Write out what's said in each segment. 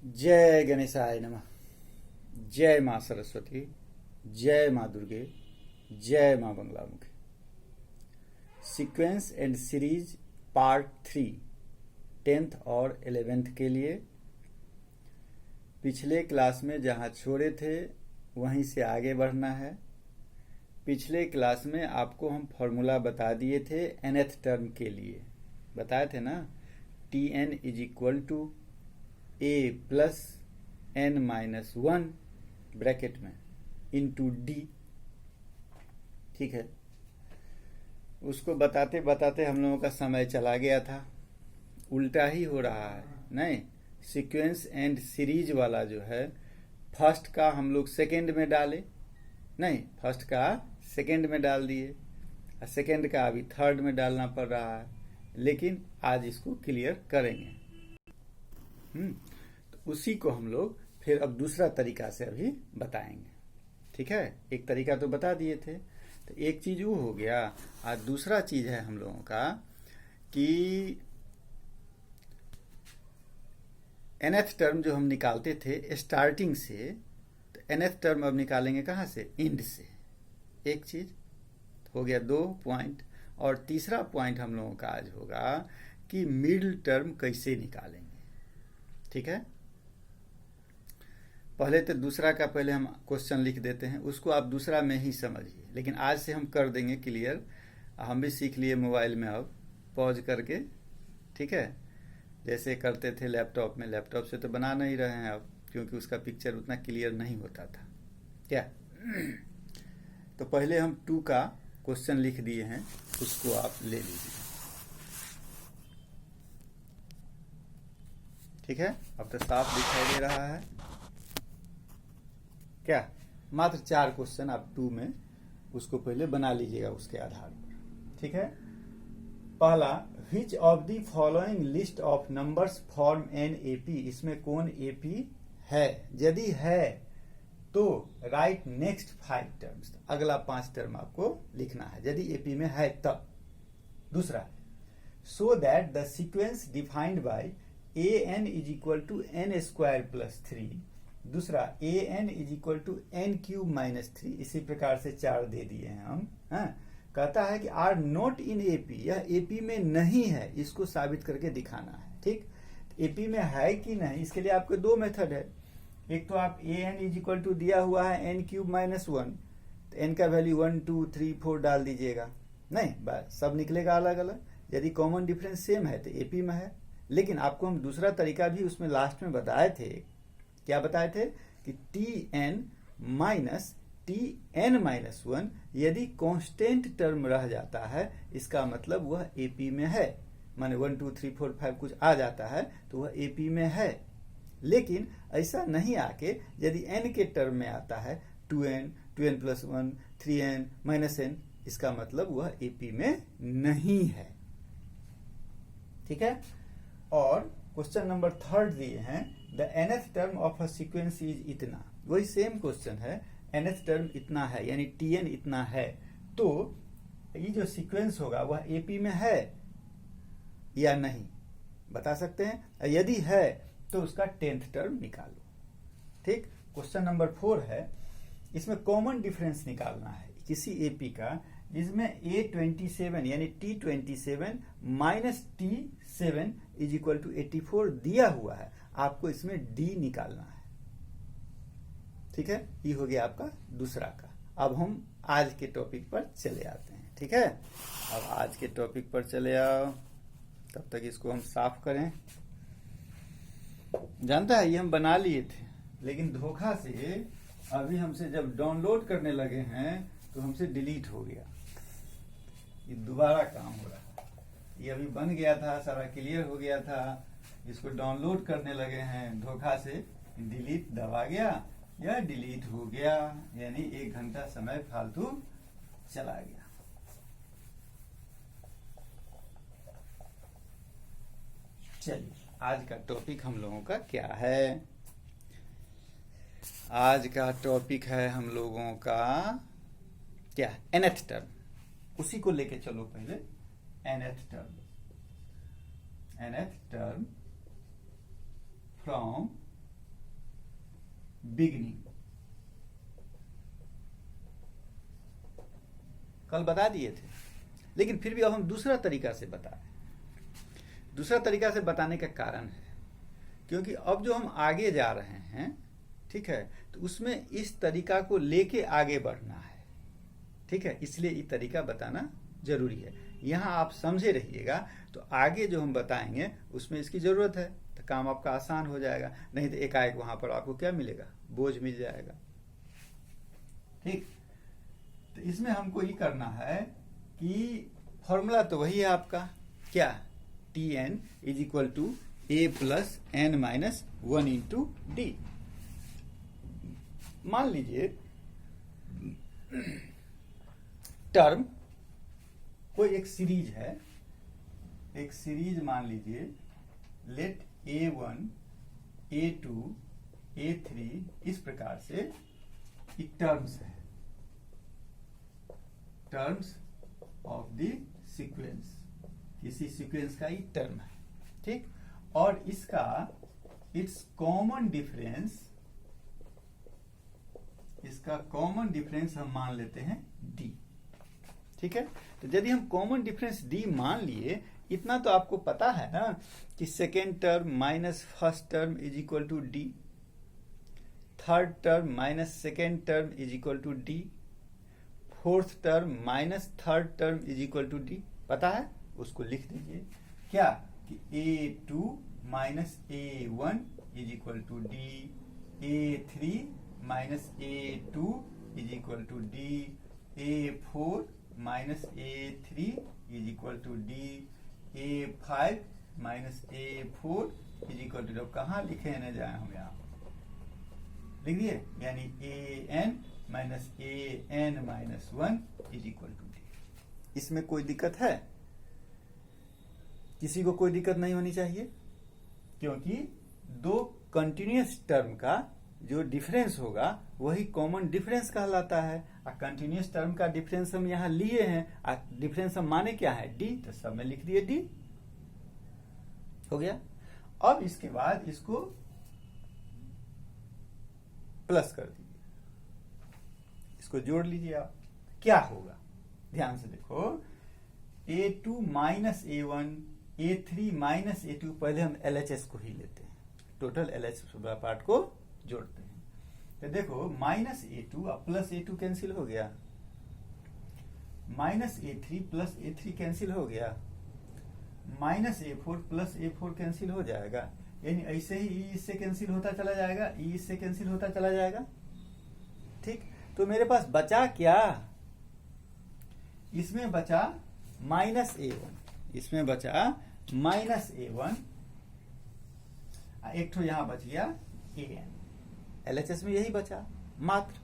जय गणेशाय नमः। जय माँ सरस्वती, जय माँ दुर्गे, जय माँ Baglamukhi. Sequence and series part 3 10th और 11th के लिए। पिछले क्लास में जहाँ छोड़े थे वहीं से आगे बढ़ना है। पिछले क्लास में आपको हम फॉर्मूला बता दिए थे nth टर्म के लिए, बताए थे ना। Tn is equal to a plus n minus 1 bracket में इंटू डी। ठीक है, उसको बताते बताते हम लोगों का समय चला गया था। उल्टा ही हो रहा है, नहीं। सीक्वेंस एंड सीरीज वाला जो है, फर्स्ट का हम लोग सेकेंड में डाले, नहीं, फर्स्ट का सेकेंड में डाल दिए और सेकेंड का अभी थर्ड में डालना पड़ रहा है, लेकिन आज इसको क्लियर करेंगे। तो उसी को हम लोग फिर अब दूसरा तरीका से अभी बताएंगे। ठीक है, एक तरीका तो बता दिए थे, तो एक चीज वो हो गया। और दूसरा चीज है हम लोगों का कि nth टर्म जो हम निकालते थे स्टार्टिंग से, तो nth टर्म अब निकालेंगे कहाँ से? इंड से। एक चीज हो गया, 2 पॉइंट। और तीसरा पॉइंट हम लोगों का आज होगा कि मिडिल टर्म कैसे निकालेंगे। ठीक है, पहले तो दूसरा का पहले हम क्वेश्चन लिख देते हैं, उसको आप दूसरा में ही समझिए, लेकिन आज से हम कर देंगे क्लियर। हम भी सीख लिए मोबाइल में, अब पॉज करके। ठीक है, जैसे करते थे लैपटॉप में। लैपटॉप से तो बना नहीं रहे हैं अब, क्योंकि उसका पिक्चर उतना क्लियर नहीं होता था क्या। तो पहले हम 2 का क्वेश्चन लिख दिए हैं, उसको आप ले लीजिए। ठीक है, अब तो साफ दिखाई दे रहा है क्या। मात्र 4 क्वेश्चन आप 2 में उसको पहले बना लीजिएगा उसके आधार पर। ठीक है, पहला, which of the following list of numbers form an AP. इसमें कौन एपी है? यदि है तो राइट नेक्स्ट 5 टर्म्स, अगला 5 टर्म आपको लिखना है यदि एपी में है तब। दूसरा, so that the sequence defined by A N is equal to N square plus 3। दूसरा, A N is equal to N cube minus 3। इसी प्रकार से 4 दे दिए हैं हम। कहता है कि आर नॉट इन एपी, यह एपी में नहीं है, इसको साबित करके दिखाना है। ठीक, एपी में है कि नहीं, इसके लिए आपके 2 मेथड है। एक तो आप ए एन इज इक्वल टू दिया हुआ है एन क्यूब माइनस 1, तो एन का वैल्यू 1 2 3 4 डाल दीजिएगा। नहीं, बस सब निकलेगा अलग अलग। यदि कॉमन डिफरेंस सेम है तो एपी में है। लेकिन आपको हम दूसरा तरीका भी उसमें लास्ट में बताए थे। क्या बताए थे? कि टी एन माइनस Tn-1 यदि कांस्टेंट टर्म रह जाता है, इसका मतलब वह एपी में है। माने 1 2 3 4 5 कुछ आ जाता है तो वह एपी में है। लेकिन ऐसा नहीं आके यदि n के टर्म में आता है 2n, 2n plus 1, 3n minus n, इसका मतलब वह एपी में नहीं है। ठीक है, और क्वेश्चन नंबर 3 दिए हैं, the nth term of a sequence is इतना। वही सेम क्वेश्चन है, nth टर्म इतना है, यानी Tn इतना है, तो ये जो सीक्वेंस होगा वह एपी में है या नहीं, बता सकते हैं। यदि है तो उसका 10th टर्म निकालो। ठीक, क्वेश्चन नंबर 4 है, इसमें कॉमन डिफरेंस निकालना है किसी एपी का जिसमें A27 यानी T27 minus T7 is equal to 84 दिया हुआ है। आपको इसमें D निकालना है। ठीक है, ये हो गया आपका दूसरा का। अब हम आज के टॉपिक पर चले आते हैं। ठीक है, अब आज के टॉपिक पर चले आओ, तब तक इसको हम साफ करें। जानता है, ये हम बना लिए थे, लेकिन धोखा से अभी हमसे जब डाउनलोड करने लगे हैं तो हमसे डिलीट हो गया। ये दोबारा काम हो रहा है। ये अभी बन गया था, सारा क्लियर हो गया था, इसको डाउनलोड करने लगे हैं, धोखा से डिलीट दबा गया या डिलीट हो गया, यानी 1 घंटा समय फालतू चला गया। चलिए, आज का टॉपिक हम लोगों का क्या है? आज का टॉपिक है हम लोगों का क्या? nth term. उसी को लेके चलो पहले। nth term from beginning. कल बता दिए थे, लेकिन फिर भी अब हम दूसरा तरीका से बता रहे हैं। दूसरा तरीका से बताने का कारण है क्योंकि अब जो हम आगे जा रहे हैं, ठीक है, तो उसमें इस तरीका को लेके आगे बढ़ना है, ठीक है, इसलिए ये तरीका बताना जरूरी है। यहाँ आप समझे रहिएगा तो आगे जो हम बताएंगे उसमें इसकी जरूरत है, तो काम आपका आसान हो जाएगा। नहीं तो एकाएक वहां पर आपको क्या मिलेगा, बोझ मिल जाएगा। ठीक, तो इसमें हमको ये करना है कि फॉर्मूला तो वही है आपका, क्या, Tn is equal to a plus n minus 1 into D. मान लीजिए टर्म कोई एक सीरीज है, एक सीरीज मान लीजिए, लेट a1 a2 a3 इस प्रकार से टर्म्स है, टर्म्स ऑफ द सीक्वेंस, किसी सीक्वेंस का ही टर्म है, ठीक। और इसका इट्स कॉमन डिफरेंस, इसका कॉमन डिफरेंस हम मान लेते हैं d, ठीक है। तो यदि हम कॉमन डिफरेंस d मान लिए, इतना तो आपको पता है ना कि second term minus first term is equal to D, third term minus second term is equal to D, fourth term minus third term is equal to D, पता है, उसको लिख दीजिए क्या कि a2 minus a1 is equal to D, a3 minus a2 is equal to D, a4 minus a3 is equal to D, a5 minus a4 is equal to, कहाँ लिखे न जाए हम, यहाँ लिख दिए, यानी an minus an minus 1 is equal to D. इसमें कोई दिक्कत है? किसी को कोई दिक्कत नहीं होनी चाहिए, क्योंकि दो कंटिन्यूअस टर्म का जो डिफरेंस होगा वही कॉमन डिफरेंस कहलाता है। और कंटिन्यूअस टर्म का डिफरेंस हम यहाँ लिए हैं, और डिफरेंस हम माने क्या है, डी, तो सब में लिख दिए डी, हो गया। अब इसके बाद इसको प्लस कर दीजिए, इसको जोड़ लीजिए आप, क्या होगा ध्यान से देखो, a2 minus a1 a3 minus a2, पहले हम LHS को ही लेते हैं, टोटल LHS पार्ट को जोड़ते हैं। तो देखो माइनस a2 और प्लस a2 कैंसिल हो गया, minus a3 plus a3 cancel हो गया, minus a4 plus a4 cancel हो जाएगा, यानी ऐसे ही e इससे कैंसिल होता चला जाएगा, e इससे कैंसिल होता चला जाएगा, ठीक। तो मेरे पास बचा क्या, इसमें बचा माइनस a1, इसमें बचा माइनस a1, एक तो यहां बच गया an, LHS में यही बचा मात्र,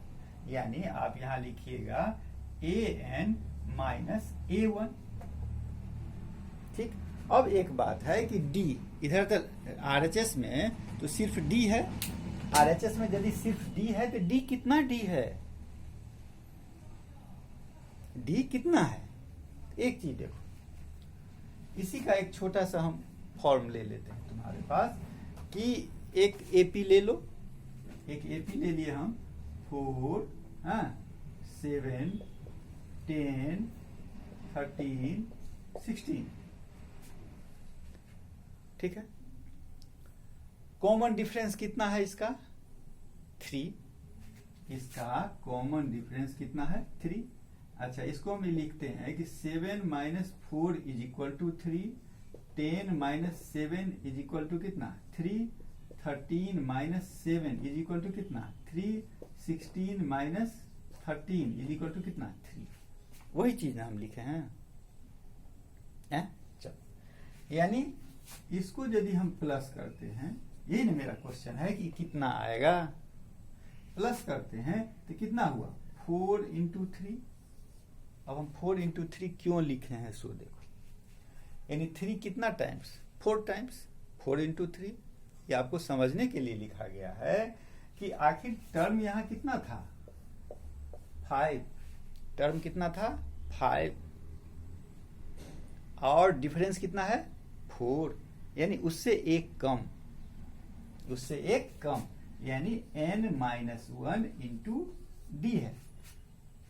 यानी आप यहां लिखिएगा an माइनस a1, ठीक। अब एक बात है कि d, इधर तो RHS में तो सिर्फ d है, RHS में यदि सिर्फ d है तो d कितना d है, d कितना है, एक चीज देखो, इसी का एक छोटा सा हम फॉर्म ले लेते हैं तुम्हारे पास, कि एक AP ले लो, एक AP ले लिए हम, 4, 7, 10, 13, 16, ठीक है। कॉमन डिफरेंस कितना है इसका, 3, इसका कॉमन डिफरेंस कितना है, 3। अच्छा, इसको हम लिखते हैं कि 7 minus 4 is equal to 3, 10 minus 7 is equal to कितना, 3, 13 माइनस 7 इज इक्वल टू कितना, 3, 16 माइनस 13 इज इक्वल टू कितना, 3। वही चीज हम लिखे हैं, चलो, यानी इसको यदि हम प्लस करते हैं, यही ना मेरा क्वेश्चन है कि कितना आएगा, प्लस करते हैं तो कितना हुआ, 4 इंटू 3। अब हम 4 इंटू 3 क्यों लिखे हैं, सो देखो, यानी 3 कितना टाइम्स, 4 टाइम्स, 4 इंटू 3, ये आपको समझने के लिए लिखा गया है कि आखिर टर्म यहां कितना था, 5, टर्म कितना था, 5, और डिफरेंस कितना है, 4, यानी उससे एक कम, उससे एक कम, यानी n-1 इंटू डी है।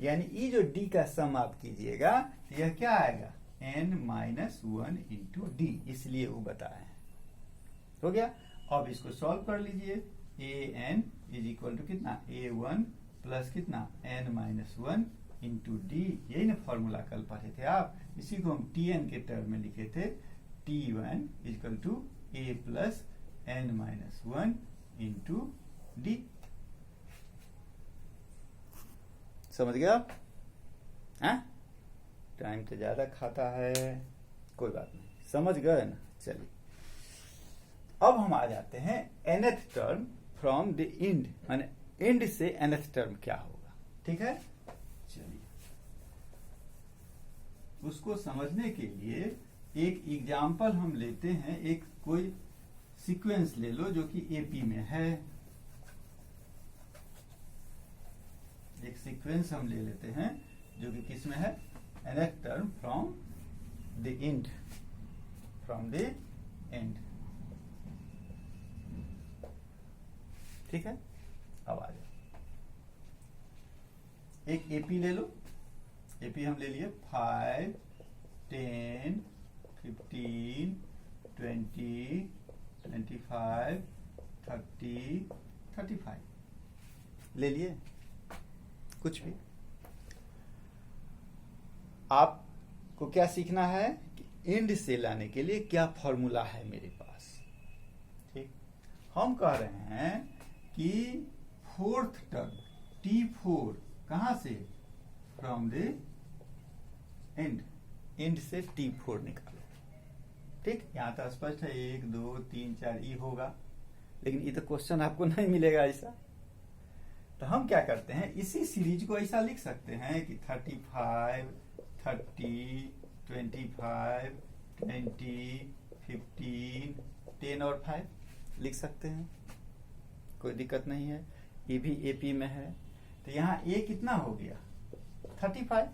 यानी ये जो d का सम आप कीजिएगा यह क्या आएगा, n-1 इंटू डी, इसलिए वो बताए हैं। हो गया। अब इसको सॉल्व कर लीजिए। an इज इक्वल टू कितना, a1 प्लस कितना n-1 इंटू डी, यही ना फॉर्मूला कल पढ़े थे आप। इसी को हम tn के टर्म में लिखे थे, t1 equal to a plus n-1 into D. समझ गया आप? टाइम तो ज्यादा खाता है, कोई बात नहीं, समझ गए ना। चलिए अब हम आ जाते हैं nth term from the end, माने इंड से nth टर्म क्या होगा। ठीक है, चलिए उसको समझने के लिए एक एग्जाम्पल हम लेते हैं। एक कोई सीक्वेंस ले लो जो कि एपी में है। एक सीक्वेंस हम ले लेते हैं जो कि किस में है, nth term from the end, from the end. ठीक है, अब आ जाओ, एक एपी ले लो। एपी हम ले लिए 5, 10, 15, 20, 25, 30, 35 ले लिए, कुछ भी। आपको क्या सीखना है कि इंड से लाने के लिए क्या फॉर्मूला है मेरे पास। ठीक, हम कह रहे हैं कि फोर्थ टर्म T4 कहां से, फ्रॉम द एंड, एंड से T4 निकालो। ठीक, यहां तो स्पष्ट है, 1 2 3 4 ई होगा, लेकिन ये तो क्वेश्चन आपको नहीं मिलेगा ऐसा। तो हम क्या करते हैं, इसी सीरीज को ऐसा लिख सकते हैं कि 35, 30, 25, 20, 15, 10 और 5 लिख सकते हैं, कोई दिक्कत नहीं है। ये भी एपी में है, तो यहाँ ए कितना हो गया 35,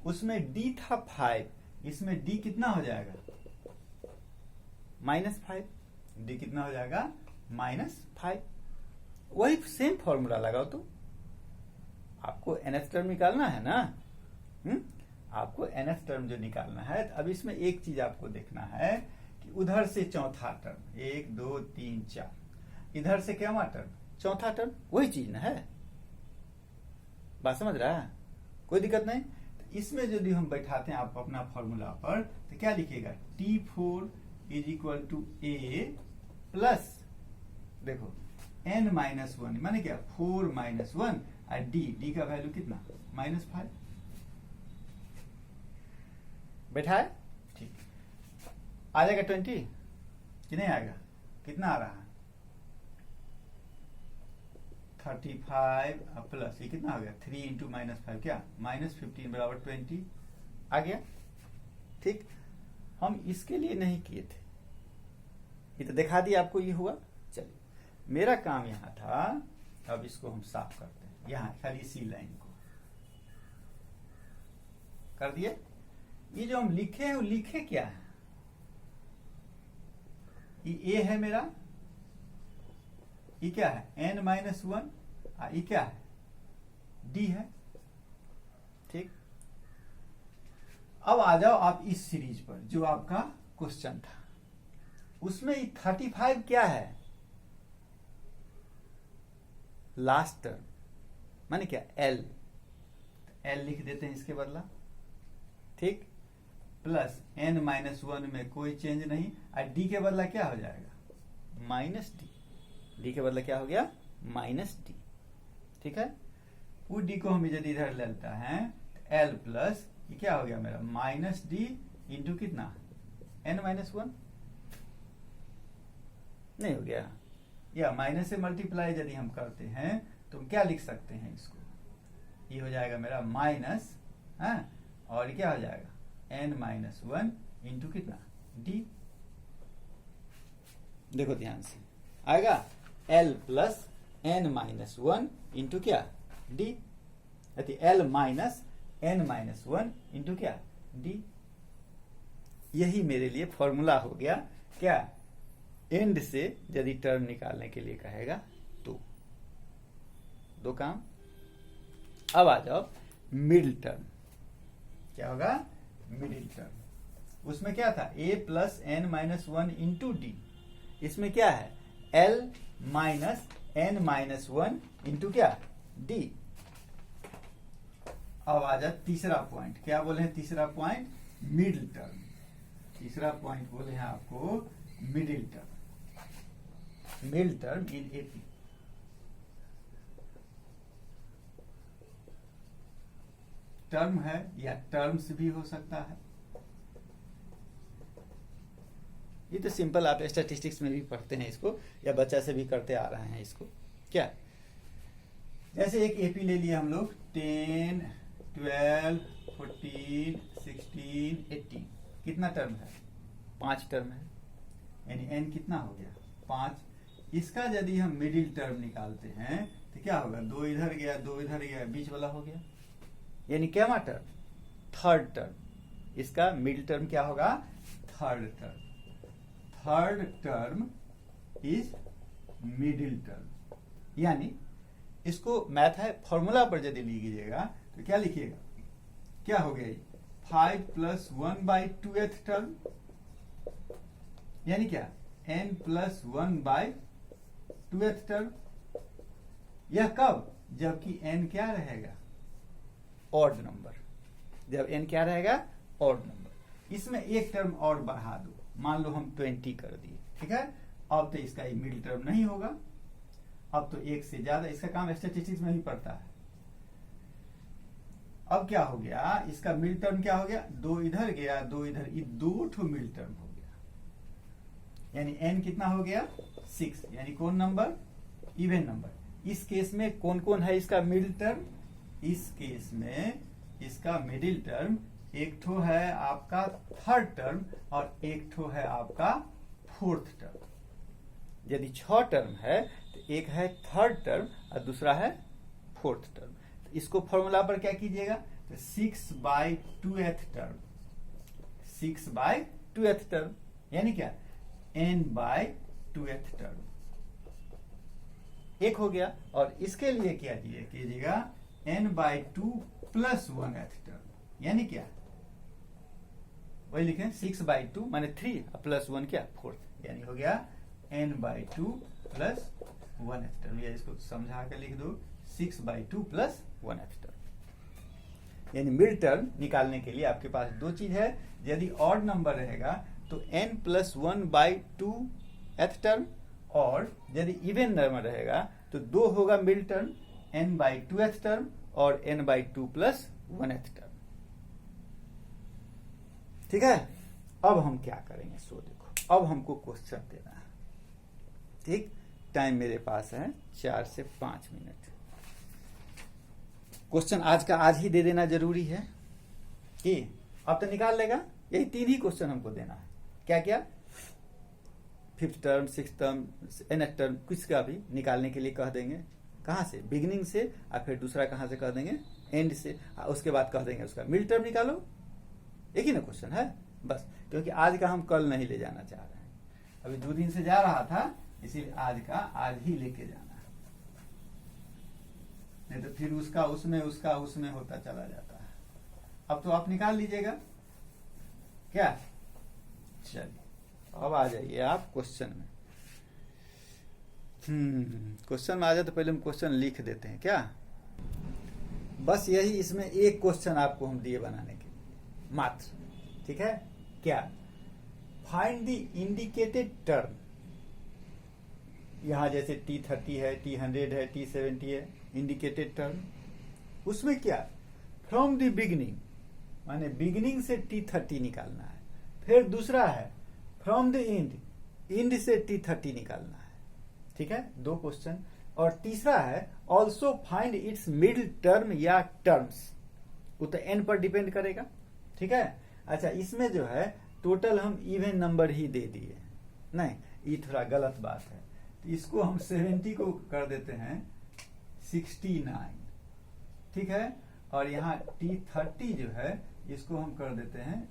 उसमें डी था 5, इसमें डी कितना हो जाएगा -5, डी कितना हो जाएगा -5। वही सेम फॉर्मूला लगाओ। तो आपको nth टर्म निकालना है ना, आपको nth टर्म जो निकालना है। तो अब इसमें एक चीज आपको देखना है कि उधर से चौथा टर्म 1 2 3 4, इधर से क्या टर्म, चौथा टर्म, वही चीज ना है। बात समझ रहा है, कोई दिक्कत नहीं। तो इसमें यदि हम बैठाते हैं आप अपना फॉर्मूला पर, तो क्या लिखेगा, T4 is equal to A plus, देखो n-1 माने क्या 4 - 1 और डी का वैल्यू कितना -5 बैठा है। ठीक, आ जाएगा 20 कि नहीं आएगा, कितना आ रहा है 35 प्लस ये कितना हो गया 3 इंटू -5 क्या -15 बराबर 20 आ गया। ठीक, हम इसके लिए नहीं किए थे, ये तो दिखा दिया आपको, ये हुआ। चलिए मेरा काम यहां था, अब इसको हम साफ करते हैं। यहां खाली इसी लाइन को कर दिए। ये जो हम लिखे हैं वो लिखे क्या है, ये ए है मेरा, ये क्या है n-1, ये क्या है डी है। ठीक, अब आ जाओ आप इस सीरीज पर जो आपका क्वेश्चन था, उसमें 35 क्या है, लास्ट टर्म माने क्या एल, एल लिख देते हैं इसके बदला। ठीक, प्लस n-1 में कोई चेंज नहीं, और डी के बदला क्या हो जाएगा -d, डी के बदला क्या हो गया -d। ठीक है, वो डी को हम यदि इधर लेता है, एल प्लस ये क्या हो गया मेरा -d इंटू कितना n-1, नहीं हो गया, या माइनस से मल्टीप्लाई यदि हम करते हैं तो क्या लिख सकते हैं इसको, ये हो जाएगा मेरा माइनस, और क्या हो जाएगा n-1 इंटू कितना d। देखो ध्यान से आएगा l प्लस n-1 इंटू क्या d, l minus n-1 into क्या d। यही मेरे लिए फॉर्मूला हो गया क्या एंड से यदि टर्म निकालने के लिए कहेगा तो दो काम। अब आ जाओ मिडिल टर्म। क्या होगा? Middle term. उसमें क्या था? a plus N minus one into डी। इसमें क्या है? l minus N minus one into क्या? d। अब आ जा तीसरा पॉइंट। क्या बोले हैं तीसरा पॉइंट? Middle term. तीसरा पॉइंट बोले हैं आपको middle term. Middle term in AP. Term है या टर्म्स भी हो सकता है। ये तो सिंपल आप स्टैटिस्टिक्स में भी पढ़ते हैं इसको, या बच्चा से भी करते आ रहे हैं इसको। क्या? जैसे एक एपी ले लिया हम लोग, 10, 12, 14, 16, 18। कितना टर्म है? 5 टर्म है। यानी एन कितना हो गया? 5। इसका यदि हम मिडिल टर्म निकालते हैं तो क्या होगा? 2 इधर गया, 2 इधर गया, बीच वाला हो गया। यानी क्या टर्म? Third term. इसका मिडिल टर्म क्या होगा? Third term. Third term is middle term. यानी इसको मैथ है फॉर्मूला पर यदि लिखिएगा तो क्या लिखिएगा? क्या हो गया? 5 प्लस 1/2th टर्म। यानी क्या? n plus 1/2th term. यह कब? जबकि n क्या रहेगा? Odd number. जब n क्या रहेगा? Odd number. इसमें एक टर्म और बढ़ा दो, मान लो हम 20 कर दिए, ठीक है। अब तो इसका मिडिल टर्म नहीं होगा, अब तो एक से ज्यादा। इसका काम स्टैटिस्टिक्स में ही पड़ता है। अब क्या हो गया? इसका मिडिल टर्म क्या हो गया? 2 इधर गया, 2 इधर, ये 2 ठो मिडिल टर्म हो गया। यानी n कितना हो गया? 6। यानी कौन नंबर? Even number. इस केस में कौन कौन है इसका मिडिल टर्म? इस केस में इसका मिडिल टर्म एक ठो है आपका थर्ड टर्म और एक ठो है आपका फोर्थ टर्म। यदि 6 टर्म है तो एक है थर्ड टर्म और दूसरा है फोर्थ टर्म। तो इसको फॉर्मूला पर क्या कीजिएगा? तो 6/2th टर्म। 6/2th टर्म यानी क्या? n/2th term. एक हो गया। और इसके लिए क्या कीजिएगा? n/2 plus 1th term. यानी क्या? वही लिखें 6/2 माने 3 प्लस 1 क्या? 4। यानी हो गया n/2 प्लस 1th टर्म। या इसको समझा कर लिख दो 6/2 प्लस 1th टर्म। यानी मिड टर्म निकालने के लिए आपके पास दो चीज है। यदि ऑड नंबर रहेगा तो n प्लस 1/2th टर्म, और यदि इवन नंबर रहेगा तो 2 होगा मिड टर्म, n/2th टर्म और n/2 प्लस 1th टर्म। ठीक है। अब हम क्या करेंगे? सो देखो, अब हमको क्वेश्चन देना है। ठीक, टाइम मेरे पास है 4 से 5 मिनट। क्वेश्चन आज का आज ही दे देना जरूरी है कि अब तो निकाल लेगा। यही 3 ही क्वेश्चन हमको देना है। क्या क्या? 5th term, 6th term, nth term, कुछ का भी निकालने के लिए कह देंगे। कहां से? बिगिनिंग से, और फिर दूसरा कहां से कह देंगे? एंड से। उसके बाद कह देंगे उसका मिड टर्म निकालो। एक ही ना क्वेश्चन है बस, क्योंकि आज का हम कल नहीं ले जाना चाह रहे हैं। अभी 2 दिन से जा रहा था, इसीलिए आज का आज ही लेके जाना है। नहीं तो फिर उसका उसमें होता चला जाता है। अब तो आप निकाल लीजिएगा। क्या? चलिए अब आ जाइए आप क्वेश्चन में। क्वेश्चन में आ जाए तो पहले हम क्वेश्चन लिख देते हैं। क्या? बस यही, इसमें एक क्वेश्चन आपको हम दिए बनाने के लिए मात्र। ठीक है। क्या? Find the indicated term. यहां जैसे T30 है, T100 है, T70 है, इंडिकेटेड टर्म। उसमें क्या? फ्रॉम द बिगिनिंग, माने बिगिनिंग से T30 निकालना है। फिर दूसरा है फ्रॉम द एंड से T30 निकालना है। ठीक है, 2 क्वेश्चन। और तीसरा है also find its middle term या टर्म्स। वो तो n पर डिपेंड करेगा। ठीक है। अच्छा, इसमें जो है टोटल हम इवन नंबर ही दे दिए। नहीं, ये थोड़ा गलत बात है। तो इसको हम 70 को कर देते हैं 69। ठीक है। और यहाँ T30 जो है इसको हम कर देते हैं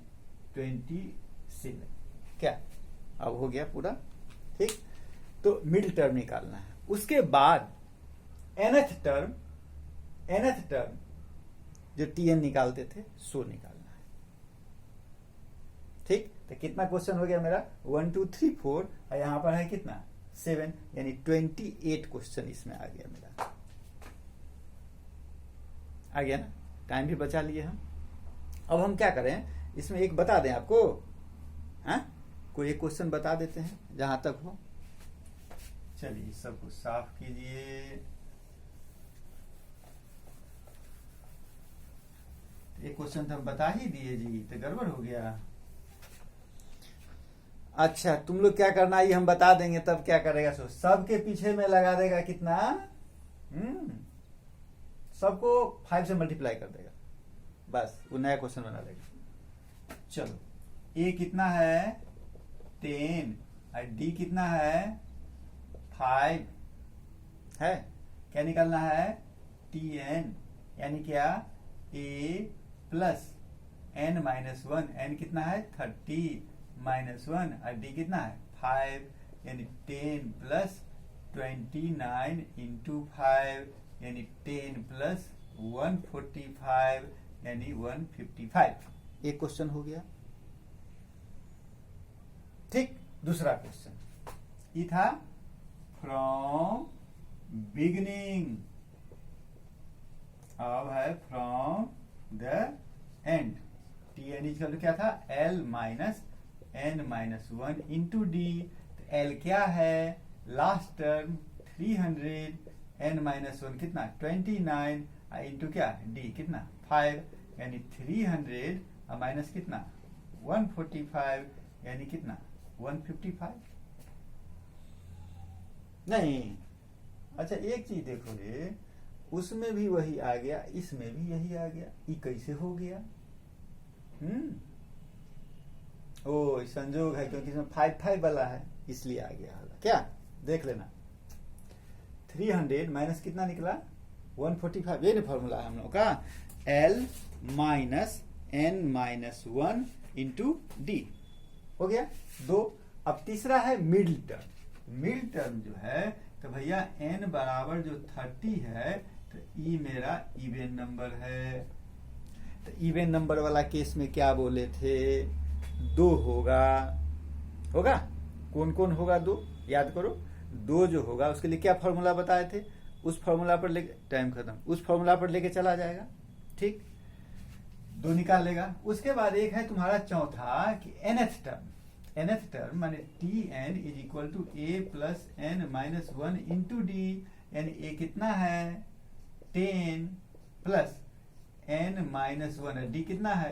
27। क्या? अब हो गया पूरा। ठीक, तो मिडिल टर्म निकालना है। उसके बाद nth टर्म जो tn निकालते थे सो निकालना है। ठीक, तो कितना क्वेश्चन हो गया मेरा 1 2 3 4 और यहां पर है कितना 7, यानी 28 क्वेश्चन इसमें आ गया मेरा, आ गया ना, टाइम भी बचा लिए हम। अब हम क्या करें, इसमें एक बता दें आपको, हाँ कोई एक क्वेश्चन बता देते हैं जहां तक हो। चलिए सब कुछ साफ कीजिए। एक क्वेश्चन तो हम बता ही दिए जी, तो गड़बड़ हो गया। अच्छा तुम लोग क्या करना ये हम बता देंगे तब क्या करेगा, सो सबके पीछे में लगा देगा कितना, सबको 5 से मल्टीप्लाई कर देगा, बस वो नया क्वेश्चन बना देगा। चलो ए कितना है 10 और डी कितना है 5 है, क्या निकालना है tn, यानी क्या a plus n minus 1, n कितना है 30 माइनस 1 और डी कितना है 5, यानी 10 प्लस 29 इंटू 5 यानी 10 प्लस 145 यानी 155। एक क्वेश्चन हो गया। ठीक, दूसरा क्वेश्चन ये था फ्रॉम बिगिनिंग, अब है from the end. T N equal क्या था L minus N minus 1 into D. L क्या है लास्ट टर्म 300, एन माइनस 1 कितना 29 इंटू क्या डी कितना 5, यानी 300 माइनस कितना 145 यानी कितना 155। नहीं, अच्छा एक चीज देखो ये, उसमें भी वही आ गया, इसमें भी यही आ गया, ये कैसे हो गया? ओ संजोग है, क्योंकि इसमें 5 वाला है इसलिए आ गया होगा। क्या देख लेना, 300 माइनस कितना निकला 145, ये ना फॉर्मूला है हम लोग का, L minus n minus 1 into D हो गया 2। अब तीसरा है मिडिल टर्म। मिडिल टर्म जो है तो भैया n बराबर जो 30 है तो ई मेरा इवन नंबर है। तो इवन नंबर वाला केस में क्या बोले थे 2 होगा, होगा कौन कौन होगा 2 याद करो। 2 जो होगा उसके लिए क्या फॉर्मूला बताए थे, उस फॉर्मूला पर लेके, टाइम खत्म, उस फॉर्मूला पर लेके चला जाएगा। ठीक, 2 निकाल लेगा। उसके बाद एक है तुम्हारा चौथा कि nth टर्म माने T N is equal to A plus N minus 1 into D, यानी ए कितना है 10 प्लस n माइनस 1, डी कितना है